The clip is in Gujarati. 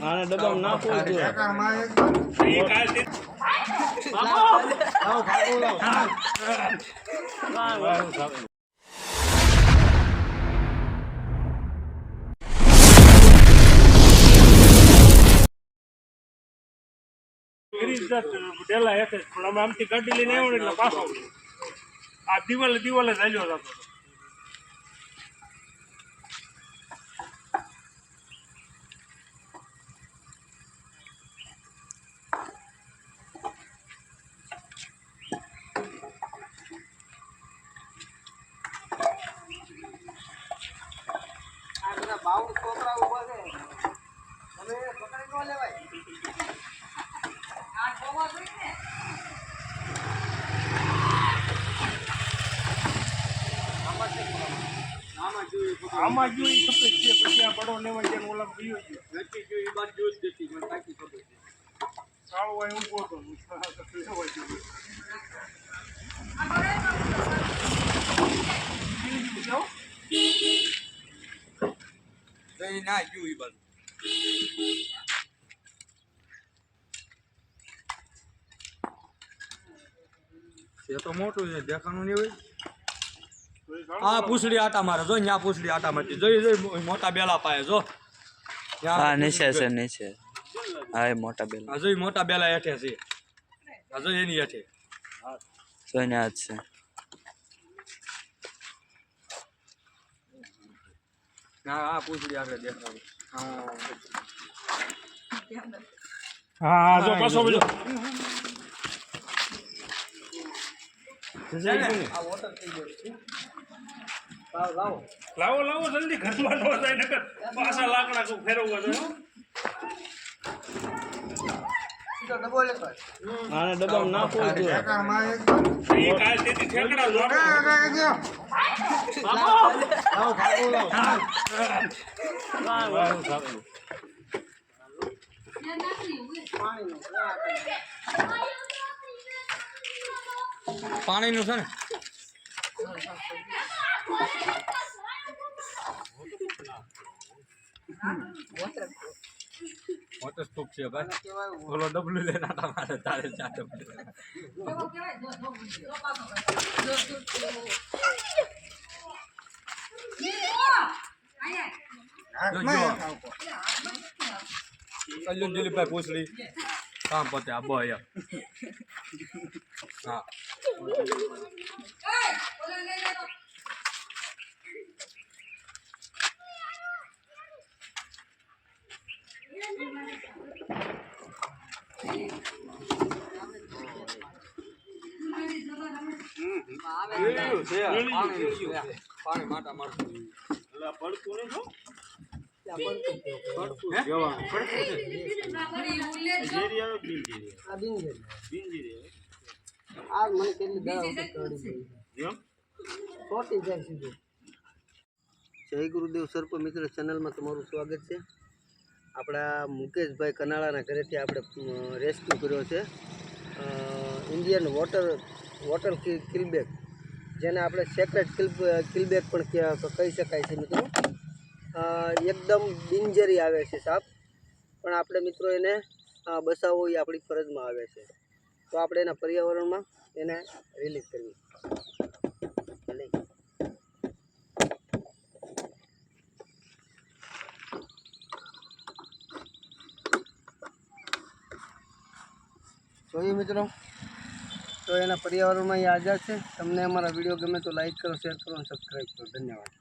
આને ડબ્બામાં નાખો ડેલા હેઠે પણ અમે આમથી ગાડી લઈને આવ્યો એટલે પાછો આ દિવાલે ચાલ્યો હતો. છોકરા ઉભા છે તમે પકડી ન લેવાય આ જોવા જોઈએ આમાં જોઈ સફેદ છે પછી આ બડો લેવા જાય ઓલા પીયો છે નથી જોઈ બાદ જોઈ દેતી મને બાકી ખબર છે કાળો હોય ઊભો હતો લેવા જોઈએ ના જોઈ બાદ એ તો મોટું છે દેખાનું નહીં હોય. હા પૂછડી આટા મારે જો ત્યાં પૂછડી આટા મારતી જોઈ મોટા બેલા પાય જો હા નીચે છે નીચે હા એ મોટા બેલા હા જોઈ મોટા બેલા હેઠે છે હા જો એની હેઠે જોઈને આજ છે હા પૂછડી આગળ દેખાવું હા જો પાછો બોલો લાવો જલ્દી ઘરમાં ન જાય નકર પાછા લાકડા કો ફેરવવા દો આને ડબ્બામાં નાખો ઈ કાલ તેથી ઠેકડા લાવો પાણીનું છે ને મોટર સ્ટોપ છે ભાઈ ઓલો ડબલું લઈને આટા મારે તારે ચાટે કલ્યાણ દિલીપભાઈ પૂછડી કામ પતે આ બોય હા પાણી માટા મારતું પડતું નહીં જય ગુરુદેવ સર્પ મિત્ર ચેનલમાં તમારું સ્વાગત છે. આપણા મુકેશભાઈ કનાળાના ઘરેથી આપણે રેસ્ક્યુ કર્યો છે ઇન્ડિયન વોટર કિલબેક, જેને આપણે સેક્રેટ કિલબેક પણ કહી શકાય છે મિત્રો. એકદમ બિનઝેરી આવે છે સાપ, પણ આપણે મિત્રો એને બચાવવો એ આપણી ફરજમાં આવે છે. તો આપણે એના પર્યાવરણમાં એને રિલીઝ કરવી. જોઈએ મિત્રો, તો એના પર્યાવરણમાં એ આઝાદ છે. તમને અમારા વિડીયો ગમે તો લાઈક કરો, શેર કરો અને સબસ્ક્રાઈબ કરો. ધન્યવાદ.